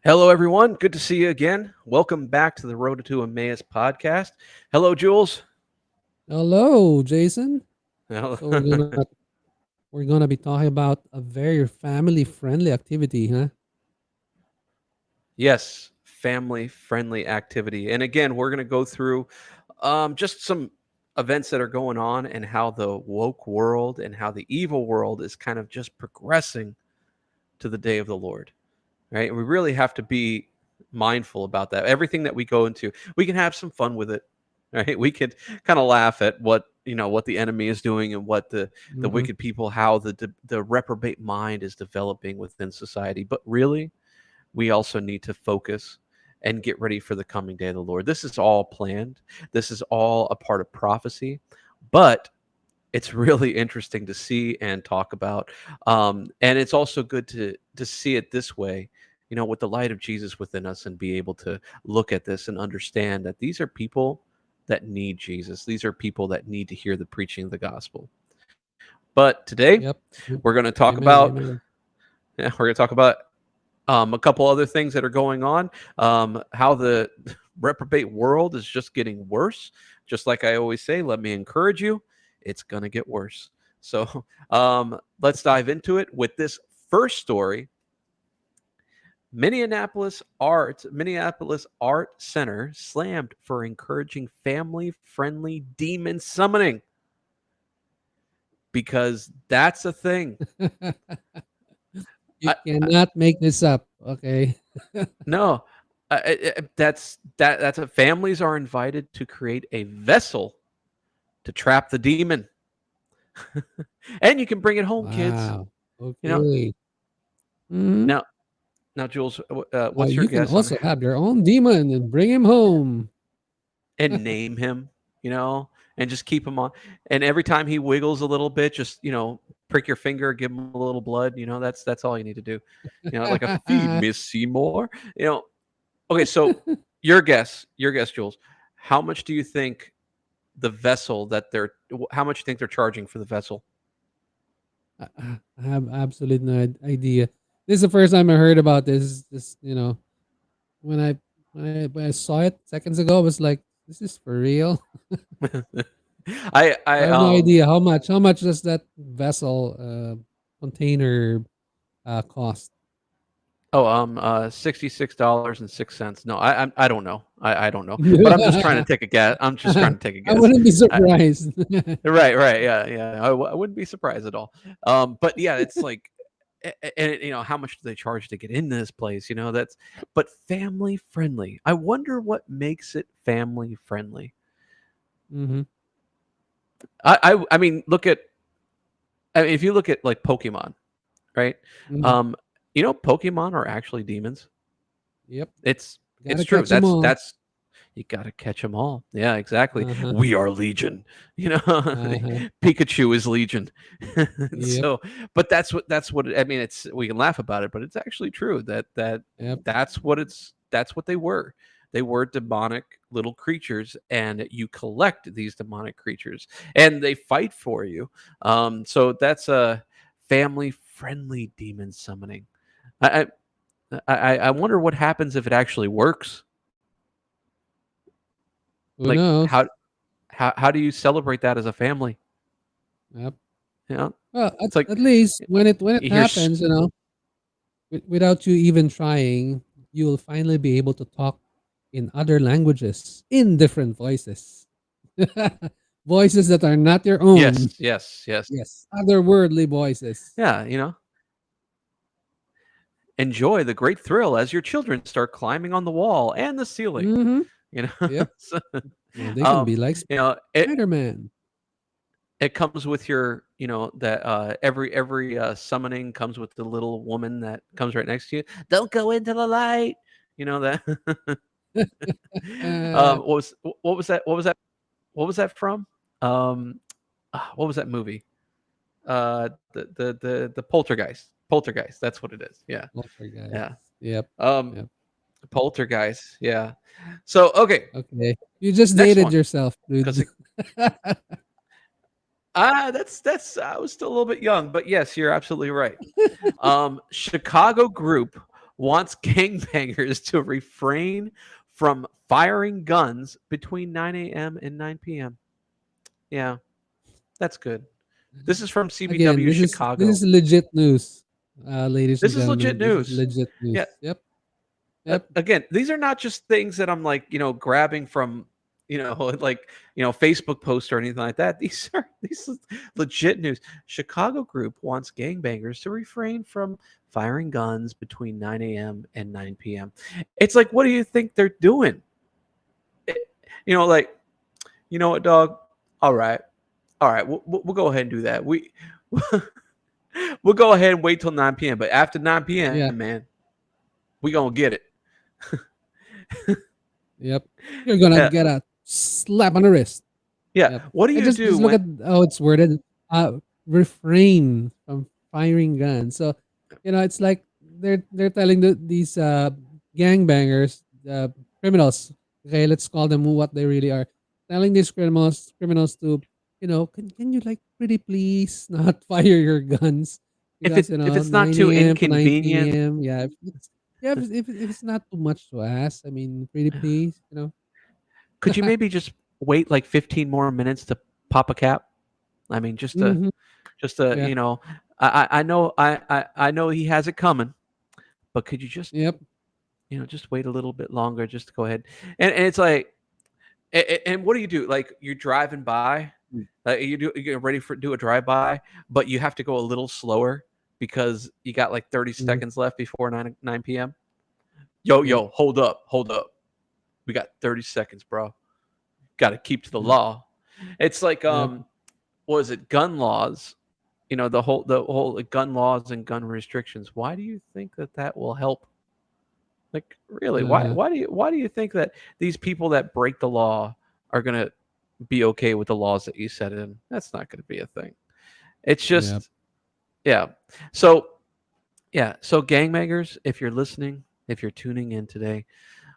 Hello, everyone. Good to see you again. Welcome back to the Road to Emmaus podcast. Hello, Jules. Hello, Jason. Hello. So we're gonna be talking about a very family friendly activity, huh? Yes, family friendly activity. And again, we're going to go through just some events that are going on and how the woke world and how the evil world is kind of just progressing to the day of the Lord, right? We really have to be mindful about that. Everything that we go into, we can have some fun with it, right? We could kind of laugh at what the enemy is doing and what the Mm-hmm. wicked people, how the reprobate mind is developing within society. But really, we also need to focus and get ready for the coming day of the Lord. This is all planned. This is all a part of prophecy, but it's really interesting to see and talk about. And it's also good to see it this way, with the light of Jesus within us, and be able to look at this and understand that these are people that need Jesus. These are people that need to hear the preaching of the gospel. But today Yep. we're going to talk Amen. about Amen. we're going to talk about a couple other things that are going on. How the reprobate world is just getting worse. Just like I always say, let me encourage you, it's going to get worse. So let's dive into it with this first story. Minneapolis Art Center slammed for encouraging family-friendly demon summoning, because that's a thing. You I cannot make this up. Okay. No, that's what families are invited to create a vessel to trap the demon, and you can bring it home, kids. Wow. You know Okay. hmm now, Jules, what's your you can guess on also have your own demon and bring him home. and name him? And just keep him on. And every time he wiggles a little bit, just prick your finger, give him a little blood. That's all you need to do. Like a feed Miss Seymour. Okay, so your guess, Jules. How much do you think the vessel that they're how much you think they're charging for the vessel? I have absolutely no idea. This is the first time I heard about this. When I when I saw it seconds ago, I was like, "This is for real." I I I have no um idea how much. How much does that vessel container cost? $66.06. No, I don't know. I don't know. But I'm just trying to take a guess. I'm just trying to take a I guess. wouldn't be I, surprised. right, yeah. I wouldn't be surprised at all. But yeah, it's like, and how much do they charge to get into this place? That's but family friendly. I wonder what makes it family friendly. hmm I mean, if you look at like Pokemon, right? hmm Um, Pokemon are actually demons. Yep. It's Gotta true. catch them all. That's You got to catch them all. Yeah, exactly. Uh-huh. We are Legion. Uh-huh. Pikachu is Legion. Yep. So, but that's what I mean. It's We can laugh about it, but it's actually true Yep. that's what they were. They were demonic little creatures, and you collect these demonic creatures, and they fight for you. So that's a family friendly demon summoning. I, I wonder what happens if it actually works. Who Like knows? how do you celebrate that as a family? Yep. You know, Well, it's like at least when it you hear, happens, without you even trying, you will finally be able to talk in other languages in different voices. Voices that are not your yes, own. yes, yes, Yes, otherworldly voices. yeah. Enjoy the great thrill as your children start climbing on the wall and the ceiling. Mhm. You know, Yep. so, Yeah, they can be like it Spider-Man. it comes with your that every summoning comes with the little woman that comes right next to you. Don't go into the light. That. Uh, What was that from? Um, what was that movie? The Poltergeist. That's what it is. Yeah, Poltergeist. yeah. Yep. Um, Yep. Poltergeist. Yeah. So okay, Okay. You just next dated one, yourself, because dude. that's I was still a little bit young, but yes, you're absolutely right. Chicago group wants gangbangers to refrain from firing guns between 9 a.m. and 9 p.m. Yeah, that's good. This is from Again, CBW this is Chicago. legit news, ladies and This is legit gentlemen. This is news. legit Yeah. news. Yep, yep, Again, these are not just things that I'm like, grabbing from, like, Facebook posts or anything like that. These are legit news. Chicago group wants gangbangers to refrain from firing guns between 9 a.m. and 9 p.m. It's like, what do you think they're doing? It, like, you know what, dog? All right, all right, we'll go ahead and do that. We'll go ahead and wait till 9 p.m. But after 9 p.m., yeah, man, we gonna get it. yep. You're gonna Uh, get a slap on the wrist. yeah. Yep. What do And you do just look when at how it's worded. Refrain from firing guns. So, it's like they're telling these gangbangers, criminals. Okay, let's call them what they really are. Telling these criminals to, can you like pretty please not fire your guns because if it's not 9 too a.m. to inconvenient? 9 p.m. Yeah, if it's not too much to ask, I mean, pretty please. Could you maybe just wait like 15 more minutes to pop a cap? I mean, hmm just to, Yeah. I know I know he has it coming, but could you just, Yep. just wait a little bit longer, just to go ahead. And it's like, and what do you do? Like, you're driving by, Mm. like you get ready for do a drive by, but you have to go a little slower because you got like 30 Mhm. seconds left before 9 p.m. Yo, Yep. yo, hold up, hold up. We got 30 seconds, bro. Got to keep to the Yep. law. It's like, Yep. what is it? Gun laws. The whole like, gun laws and gun restrictions. Why do you think that that will help? Like, really? Why Uh-huh. why do you think that these people that break the law are gonna be okay with the laws that you set in? That's not gonna be a thing. It's Yep. just, yeah. So, yeah. So, gangbangers, if you're listening, if you're tuning in today,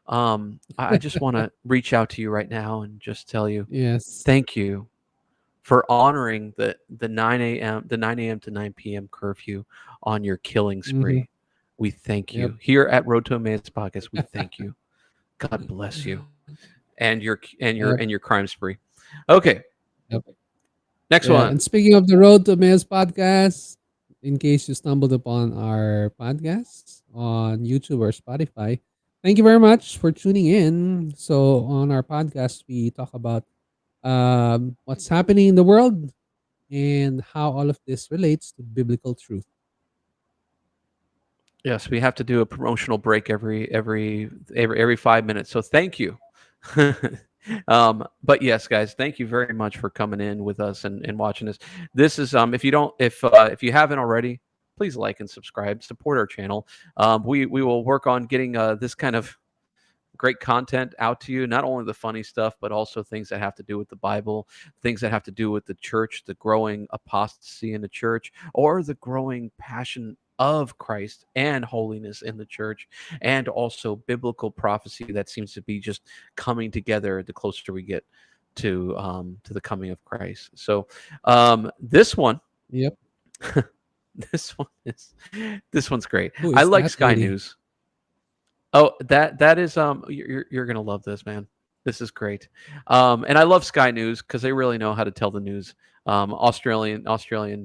I just want to reach out to you right now and just tell you Yes. thank you for honoring the 9 a.m. to 9 p.m. curfew on your killing Mhm. spree. We thank Yep. you here at Road to Emmaus Podcast. We thank you. God bless you and Yep. your crime spree. Okay, Yep. next Yeah, one. and speaking of the Road to Emmaus podcast, in case you stumbled upon our podcast on YouTube or Spotify, thank you very much for tuning in. So on our podcast, we talk about what's happening in the world and how all of this relates to biblical truth. Yes, we have to do a promotional break every 5 minutes. So thank you. But yes, guys, thank you very much for coming in with us and watching this. This is if you haven't already, please like and subscribe, support our channel. We will work on getting this kind of great content out to you, not only the funny stuff, but also things that have to do with the Bible, things that have to do with the church, the growing apostasy in the church, or the growing passion of Christ and holiness in the church, and also biblical prophecy that seems to be just coming together the closer we get to the coming of Christ. So, this one, Yep. this one is this one's great. Who I is like that Sky lady? News. Oh, that is you're gonna love this, man. This is great. And I love Sky News because they really know how to tell the news. Australian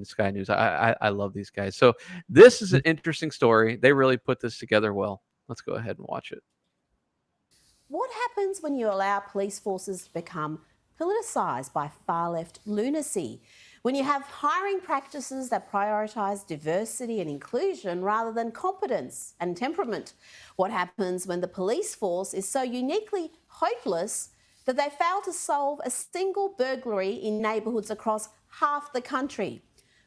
Sky News. I love these guys. So this is an interesting story. They really put this together well. Let's go ahead and watch it. What happens when you allow police forces to become politicised by far left lunacy? When you have hiring practices that prioritise diversity and inclusion rather than competence and temperament? What happens when the police force is so uniquely hopeless that they fail to solve a single burglary in neighbourhoods across half the country?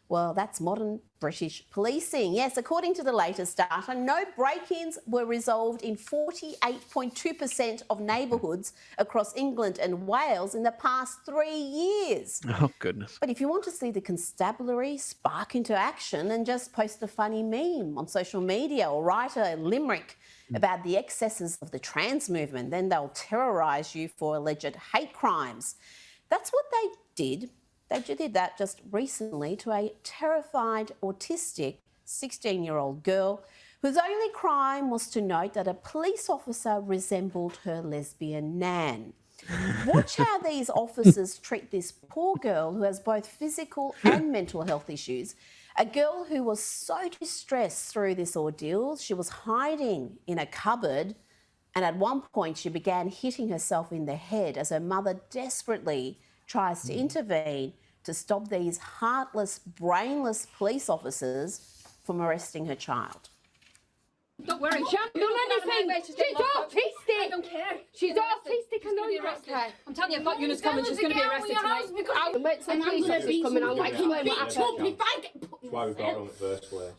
Well, that's modern British policing. Yes, according to the latest data, no break-ins were resolved in 48.2% of neighbourhoods across England and Wales in the past 3 years. Oh goodness. But if you want to see the constabulary spark into action, then just post a funny meme on social media or write a limerick about the excesses of the trans movement. Then they'll terrorise you for alleged hate crimes. That's what they did. They did that just recently to a terrified autistic 16-year-old girl whose only crime was to note that a police officer resembled her lesbian nan. Watch how these officers treat this poor girl who has both physical and mental health issues. A girl who was so distressed through this ordeal, she was hiding in a cupboard, and at one point she began hitting herself in the head as her mother desperately tries to intervene to stop these heartless, brainless police officers from arresting her child. Don't worry, she hasn't done anything. She's autistic. I don't care. She's autistic. I know you're okay. I'm telling you, I've got Eunice coming. She's going to be arrested tonight. I'll wait till police officers coming. I'll explain what happened. If I get put That's why we got her in the first place.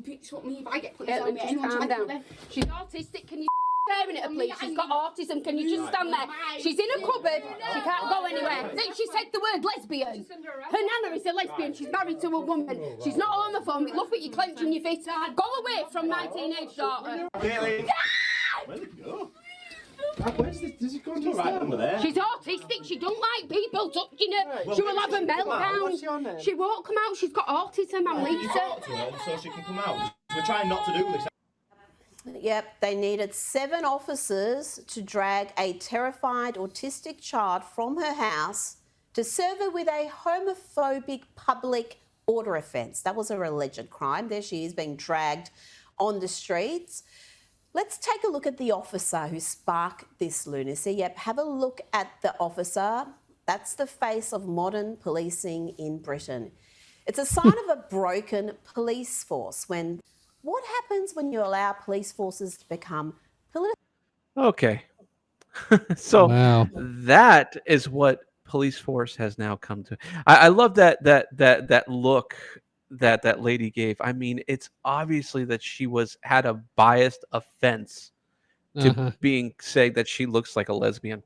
bitch, what me if I get police on me? Anyone calm down. She's autistic. Can you staring at her, please? She's got autism. Can you just stand there? She's in a cupboard. She can't go anywhere. Then she said the word lesbian. Her nana is a lesbian. She's married to a woman. She's not homophobic. Look at you clenching your fist. Go away from my teenage daughter. Caitlin! Where'd it go? Where's this? Does it go to right over there? She's autistic. She don't like people touching her. She will have a What's your name? meltdown. She won't come out. She's got autism. I'm You Lisa. talk to her so she can come out. We're trying not to do this. Yep, they needed 7 officers to drag a terrified autistic child from her house to serve her with a homophobic public order offence. That was her alleged crime. There she is being dragged on the streets. Let's take a look at the officer who sparked this lunacy. Yep, have a look at the officer. That's the face of modern policing in Britain. It's a sign of a broken police force. What happens when you allow police forces to become political? Okay. So Wow. that is what police force has now come to. I love that look that lady gave. I mean, it's obviously that she had a biased offense to being saying that she looks like a lesbian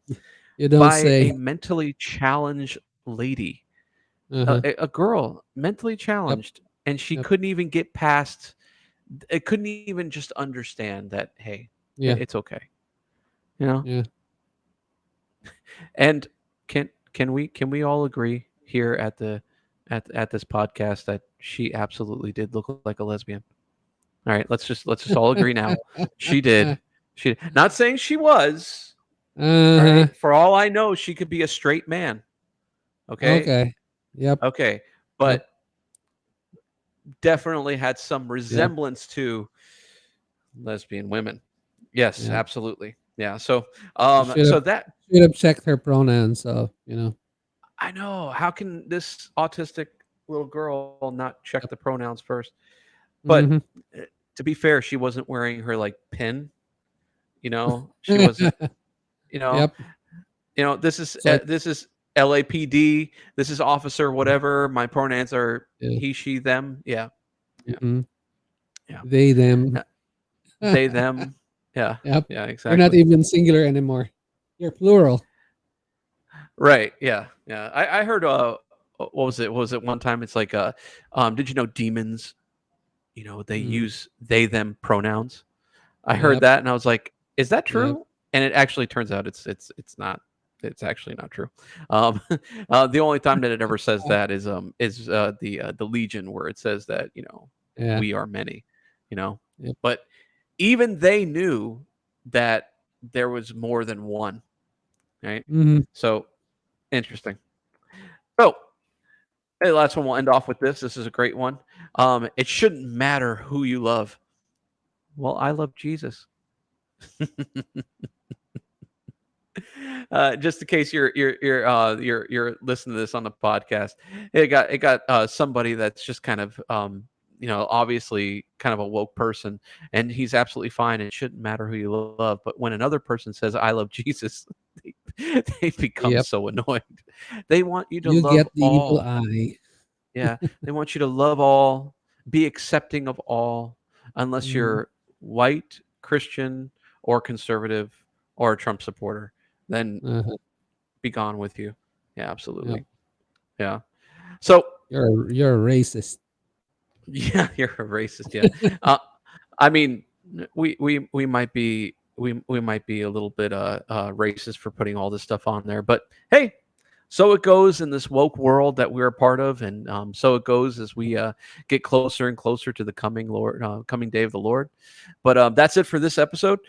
You don't by say. a mentally challenged lady, Uh-huh. a girl mentally challenged, and she Yep. couldn't even get past. It couldn't even just understand that. Hey, Yeah. it's okay, you know. Yeah. And can we all agree here at this podcast that she absolutely did look like a lesbian? All right, let's just all agree now. She did. She not saying she was. All Uh-huh. right. For all I know, she could be a straight man. Okay. Okay. Yep. Okay. But definitely had some resemblance to lesbian women. Yes, Yeah. absolutely. Yeah. So Should so have that should have checked her pronouns. So I know. How can this autistic little girl not check the pronouns first? But Mhm. to be fair, she wasn't wearing her like pin. She wasn't. Yep. This is It's like- this is LAPD. This is officer whatever. My pronouns are Yeah. he, she, them. Yeah, Mhm. Yeah. They, them. Yeah. They, them. Yeah, Yep. yeah, You're exactly. not even singular anymore. You're plural. Right. Yeah. Yeah. I heard. What was it? What was it one time? It's like, did you know demons? They use they them pronouns. I heard Yep. that and I was like, is that Yep. true? And it actually turns out it's not. It's actually not true. The only time that it ever says that is the Legion, where it says that Yeah. we are many, Yep. but even they knew that there was more than one, right? Mhm. So interesting. So hey, last one we'll end off with this. This is a great one. It shouldn't matter who you love. Well, I love Jesus. Just in case you're listening to this on the podcast, it got somebody that's just kind of obviously kind of a woke person, and he's absolutely fine. It shouldn't matter who you love, but when another person says I love Jesus, they become Yep. so annoyed. They want you to You love get the evil all. eye. Yeah, they want you to love all, be accepting of all, unless Mhm. you're white, Christian, or conservative, or a Trump supporter. Then Uh-huh. be gone with you. Yeah, absolutely. Yep. Yeah. So You're a racist. yeah, you're a racist. Yeah. I mean, we might be we might be a little bit racist for putting all this stuff on there, but hey, So it goes in this woke world that we're a part of, and so it goes as we get closer and closer to the coming day of the Lord. But that's it for this episode.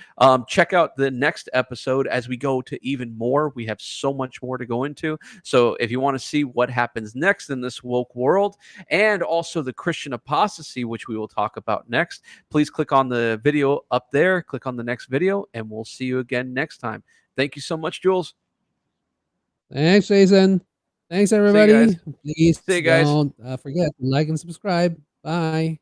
Check out the next episode as we go to even more. We have so much more to go into. So if you want to see what happens next in this woke world, and also the Christian apostasy, which we will talk about next, please click on the video up there. Click on the next video, and we'll see you again next time. Thank you so much, Jules. Thanks, Jason. Thanks, See you everybody. guys. Please See you guys. don't forget to like and subscribe. Bye.